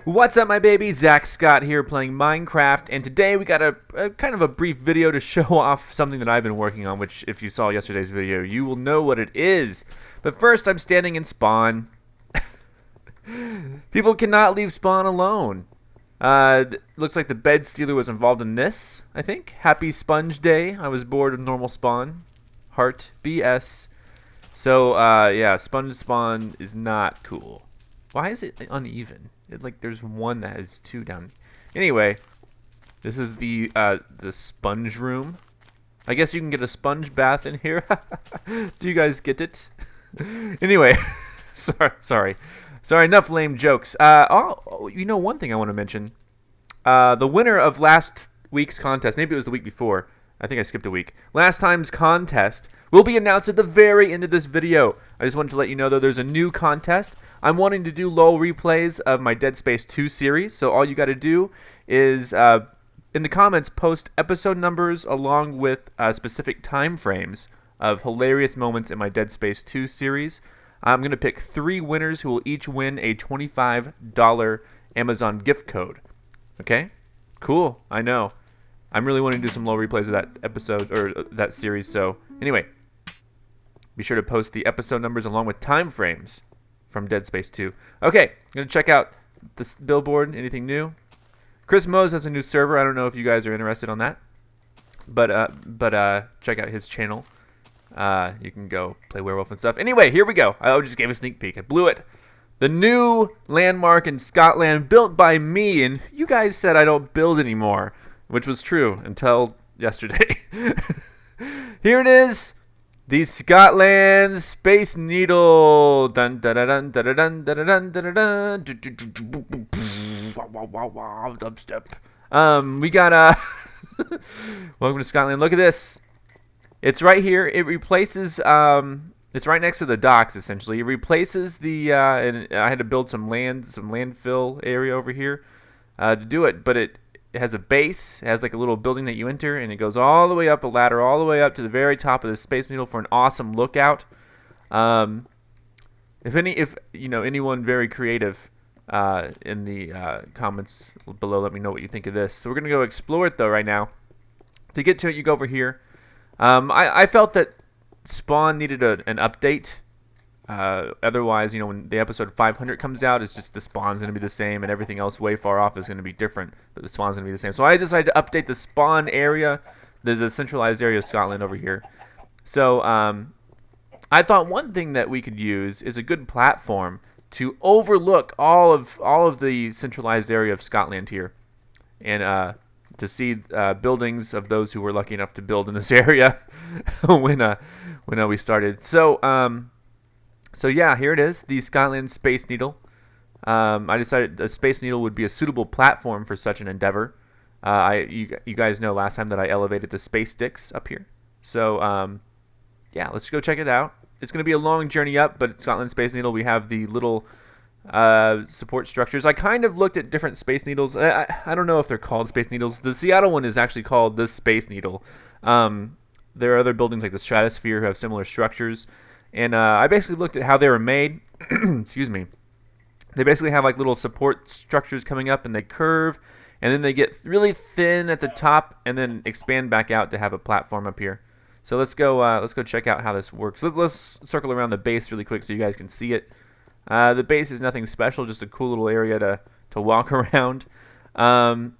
What's up, my baby? ZackScott here playing Minecraft, and today we got a kind of a brief video to show off something that I've been working on, which if you saw yesterday's video, you will know what it is. But first, I'm standing in spawn. People cannot leave spawn alone. Looks like the bed stealer was involved in this, I think. Happy sponge day. I was bored of normal spawn. Heart BS. So, yeah, sponge spawn is not cool. Why is it uneven? Like there's one that has two down. Anyway, this is the sponge room. I guess you can get a sponge bath in here. Do you guys get it? Anyway, sorry. Enough lame jokes. You know, one thing I want to mention. The winner of last week's contest, maybe it was the week before. I think I skipped a week. Last time's contest will be announced at the very end of this video. I just wanted to let you know, though, there's a new contest. I'm wanting to do LOL replays of my Dead Space 2 series, so all you got to do is, in the comments, post episode numbers along with specific time frames of hilarious moments in my Dead Space 2 series. I'm going to pick 3 winners who will each win a $25 Amazon gift code. Okay? Cool. I know. I'm really wanting to do some LOL replays of that episode, or that series, so anyway, be sure to post the episode numbers along with time frames from Dead Space 2. Okay, I'm going to check out this billboard. Anything new? Chris Mose has a new server. I don't know if you guys are interested on that, but check out his channel. You can go play werewolf and stuff. Anyway, here we go. I just gave a sneak peek. I blew it. The new landmark in Scotland built by me, and you guys said I don't build anymore, which was true until yesterday. Here it is. The Scottland Space Needle. Dun dun dun dun dun dun dun dun dun dun. Dubstep. We got welcome to Scotland. Look at this. It's right here. It replaces it's right next to the docks, essentially. It replaces the and I had to build some landfill area over here to do it, but it has a base. It has like a little building that you enter, and it goes all the way up a ladder, all the way up to the very top of the Space Needle for an awesome lookout. If you know anyone very creative in the comments below, let me know what you think of this. So we're gonna go explore it though right now. To get to it, you go over here. I felt that Spawn needed an update. Otherwise, you know, when the episode 500 comes out, it's just the spawn's going to be the same and everything else way far off is going to be different, but the spawn's going to be the same. So I decided to update the spawn area, the centralized area of Scotland over here. So I thought one thing that we could use is a good platform to overlook all of the centralized area of Scotland here, and to see buildings of those who were lucky enough to build in this area when we started. So yeah, here it is, the Scottland Space Needle. I decided a Space Needle would be a suitable platform for such an endeavor. You guys know last time that I elevated the space sticks up here. So yeah, let's go check it out. It's going to be a long journey up, but at Scottland Space Needle we have the little support structures. I kind of looked at different Space Needles. I don't know if they're called Space Needles. The Seattle one is actually called the Space Needle. There are other buildings like the Stratosphere who have similar structures. And I basically looked at how they were made. Excuse me. They basically have like little support structures coming up, and they curve, and then they get really thin at the top, and then expand back out to have a platform up here. So let's go check out how this works. Let's circle around the base really quick so you guys can see it. The base is nothing special, just a cool little area to walk around. I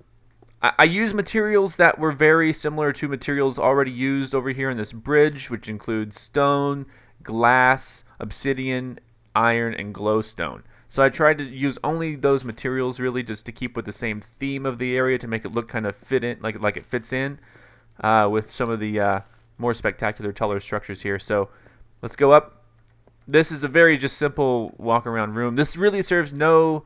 used materials that were very similar to materials already used over here in this bridge, which includes stone, glass, obsidian, iron, and glowstone. So I tried to use only those materials really, just to keep with the same theme of the area, to make it look kind of fit in, like it fits in with some of the more spectacular, taller structures here. So let's go up. This is a very just simple walk around room. This really serves no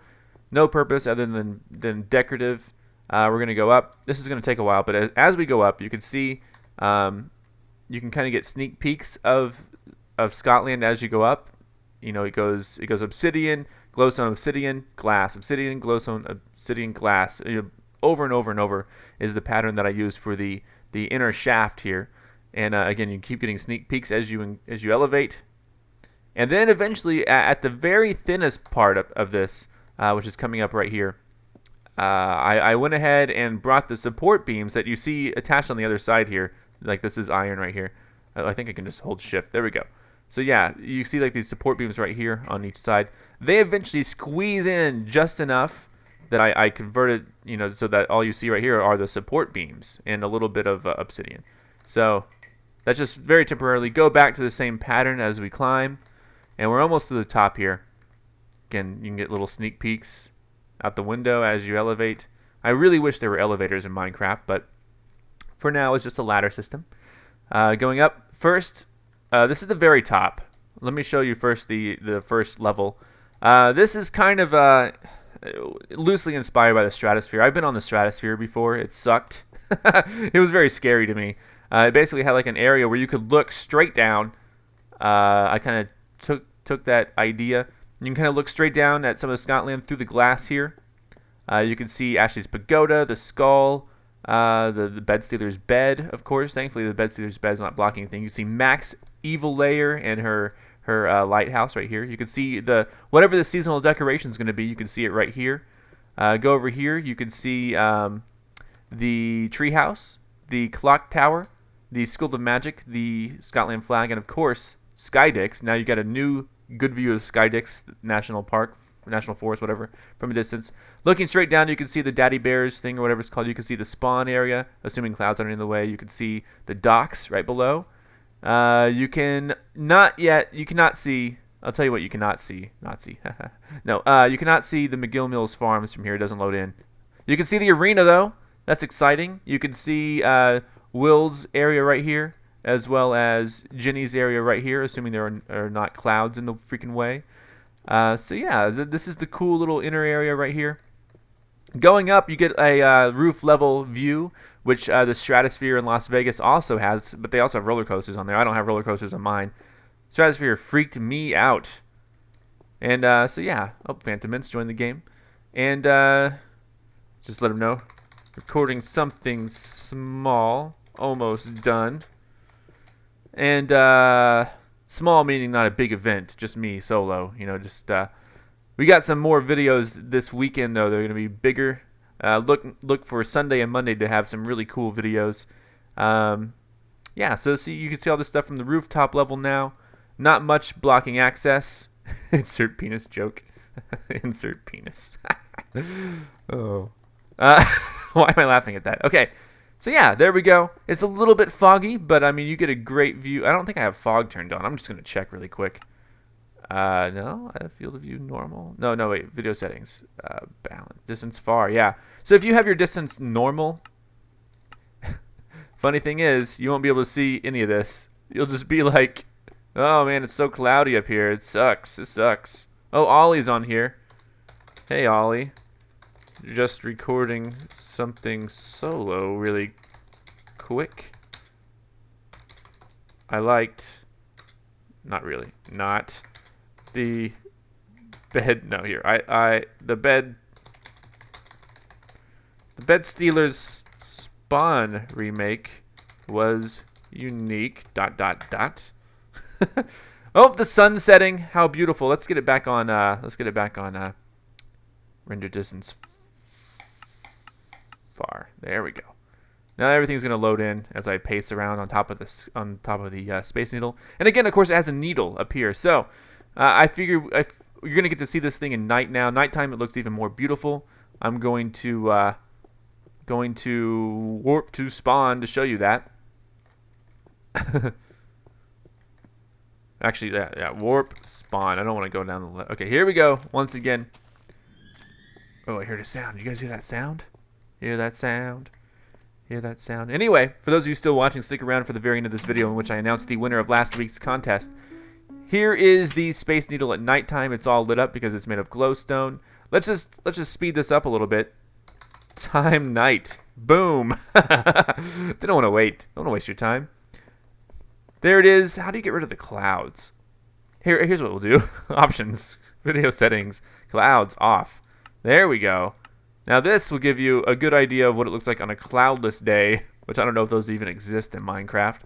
purpose other than decorative. We're gonna go up. This is gonna take a while, but as we go up, you can see you can kind of get sneak peeks of Scotland as you go up. You know, it goes obsidian, glowstone, obsidian, glass, obsidian, glowstone, obsidian, glass. Over and over and over is the pattern that I use for the inner shaft here. And again, you keep getting sneak peeks as you elevate. And then eventually, at the very thinnest part of this, which is coming up right here, I went ahead and brought the support beams that you see attached on the other side here. Like this is iron right here. I think I can just hold shift. There we go. So yeah, you see like these support beams right here on each side. They eventually squeeze in just enough that I converted, you know, so that all you see right here are the support beams and a little bit of obsidian. So that's just very temporarily. Go back to the same pattern as we climb, and we're almost to the top here. Again, you can get little sneak peeks out the window as you elevate. I really wish there were elevators in Minecraft, but for now it's just a ladder system. Going up first, this is the very top. Let me show you first the first level. This is kind of loosely inspired by the stratosphere. I've been on the stratosphere before. It sucked. It was very scary to me. It basically had like an area where you could look straight down. I kind of took that idea. You can kind of look straight down at some of Scotland through the glass here. You can see Ashley's pagoda, the skull, the bed stealer's bed, of course. Thankfully, the bed stealer's bed is not blocking anything. You can see Mac's evil lair and her lighthouse right here. You can see whatever the seasonal decoration is going to be. You can see it right here. Go over here. You can see the treehouse, the clock tower, the School of Magic, the Scotland flag, and of course Skydix. Now you got a new good view of Skydix National Park, National Forest, whatever, from a distance. Looking straight down, you can see the Daddy Bears thing or whatever it's called. You can see the spawn area, assuming clouds aren't in the way. You can see the docks right below. You cannot see. I'll tell you what you cannot see. No, you cannot see the McGill Mills Farms from here. It doesn't load in. You can see the arena though. That's exciting. You can see Will's area right here, as well as Jenny's area right here, assuming there are not clouds in the freaking way. So yeah, this is the cool little inner area right here. Going up, you get a roof level view, which the Stratosphere in Las Vegas also has, but they also have roller coasters on there. I don't have roller coasters on mine. Stratosphere freaked me out. And so yeah, Phantom Mints joined the game. And just let them know. Recording something small, almost done. And small meaning not a big event, just me solo. You know, just we got some more videos this weekend though. They're gonna be bigger. Look for Sunday and Monday to have some really cool videos. Yeah, so see, you can see all this stuff from the rooftop level now. Not much blocking access. Insert penis joke. Insert penis. Oh. Why am I laughing at that? Okay. So yeah, there we go. It's a little bit foggy, but I mean, you get a great view. I don't think I have fog turned on. I'm just going to check really quick. No, I have field of view normal. No, wait, video settings. Balance, distance far, yeah. So if you have your distance normal, funny thing is, you won't be able to see any of this. You'll just be like, oh man, it's so cloudy up here. It sucks. It sucks. Oh, Ollie's on here. Hey, Ollie. Just recording something solo really quick. I liked, not really, not the bed. No, here the bed Stealers Spawn remake was unique. ... Oh, the sun setting. How beautiful. Let's get it back on. Render distance far. There we go. Now everything's going to load in as I pace around on top of the Space Needle. And again, of course, it has a needle up here. So I figure you're going to get to see this thing in night now. Nighttime, it looks even more beautiful. I'm going to warp to spawn to show you that. Actually, yeah, warp spawn. I don't want to go down the left. Okay, here we go. Once again. Oh, I heard a sound. You guys hear that sound? Hear that sound? Hear that sound? Anyway, for those of you still watching, stick around for the very end of this video in which I announced the winner of last week's contest. Here is the Space Needle at nighttime. It's all lit up because it's made of glowstone. Let's just speed this up a little bit. Time night. Boom. They don't want to wait. Don't want to waste your time. There it is. How do you get rid of the clouds? Here's what we'll do. Options. Video settings. Clouds off. There we go. Now this will give you a good idea of what it looks like on a cloudless day, which I don't know if those even exist in Minecraft.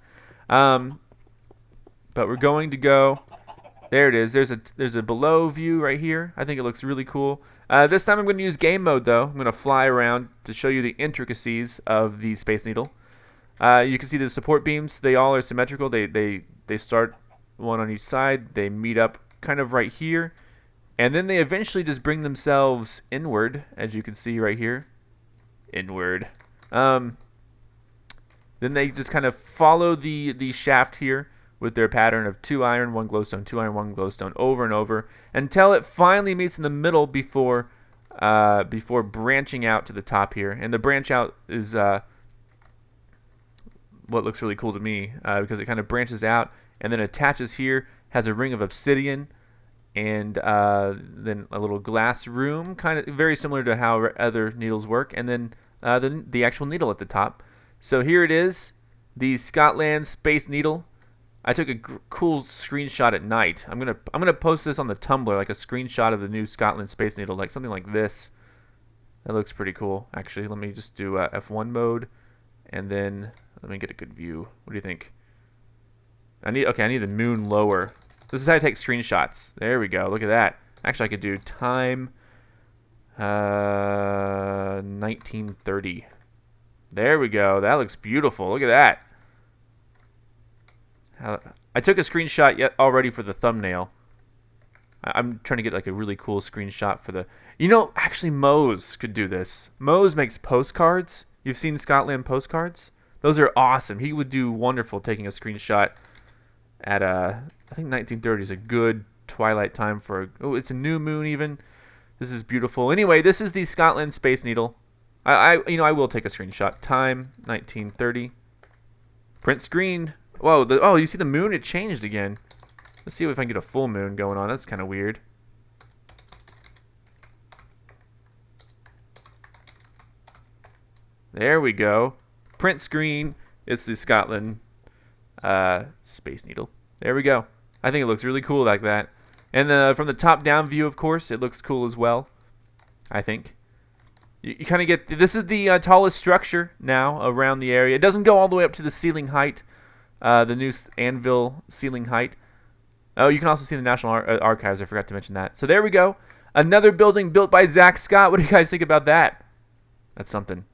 But we're going to go There it is. There's a below view right here. I think it looks really cool. This time I'm going to use game mode though. I'm going to fly around to show you the intricacies of the Space Needle. You can see the support beams. They all are symmetrical. They start one on each side. They meet up kind of right here, and then they eventually just bring themselves inward, as you can see right here. Inward. Then they just kind of follow the shaft here with their pattern of 2 iron, 1 glowstone, 2 iron, 1 glowstone over and over until it finally meets in the middle before branching out to the top here. And the branch out is what looks really cool to me because it kind of branches out and then attaches here, has a ring of obsidian, and then a little glass room, kind of very similar to how other needles work, and then the actual needle at the top. So here it is, the Scottland Space Needle. I took a cool screenshot at night. I'm gonna post this on the Tumblr, like a screenshot of the new Scottland Space Needle, like something like this. That looks pretty cool, actually. Let me just do F1 mode, and then let me get a good view. What do you think? I need the moon lower. This is how I take screenshots. There we go. Look at that. Actually, I could do time 1930. There we go. That looks beautiful. Look at that. I took a screenshot already for the thumbnail. I'm trying to get like a really cool screenshot for the... actually Mose could do this. Mose makes postcards. You've seen Scottland postcards? Those are awesome. He would do wonderful taking a screenshot at I think 1930 is a good twilight time for... Oh, it's a new moon even. This is beautiful. Anyway, this is the Scottland Space Needle. I will take a screenshot. Time 1930. Print screen. Whoa, oh, you see the moon? It changed again. Let's see if I can get a full moon going on. That's kind of weird. There we go. Print screen. It's the Scottland Space Needle. There we go. I think it looks really cool like that. And from the top-down view, of course, it looks cool as well, I think. You kind of get... This is the tallest structure now around the area. It doesn't go all the way up to the ceiling height. The new anvil ceiling height. Oh, you can also see the National Archives. I forgot to mention that. So there we go. Another building built by ZackScott. What do you guys think about that? That's something.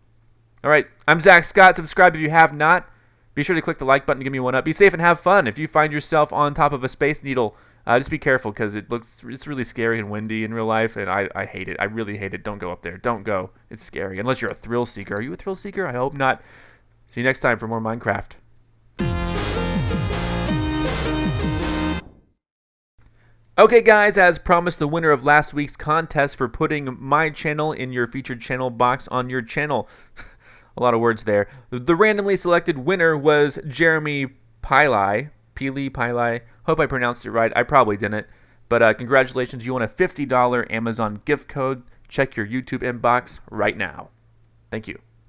All right, I'm ZackScott. Subscribe if you have not. Be sure to click the like button to give me one up. Be safe and have fun. If you find yourself on top of a space needle, just be careful because it's really scary and windy in real life, and I hate it. I really hate it. Don't go up there. Don't go. It's scary. Unless you're a thrill seeker. Are you a thrill seeker? I hope not. See you next time for more Minecraft. Okay guys, as promised, the winner of last week's contest for putting my channel in your featured channel box on your channel. A lot of words there. The randomly selected winner was Jeremy Pili. Hope I pronounced it right. I probably didn't. But congratulations, you won a $50 Amazon gift code. Check your YouTube inbox right now. Thank you.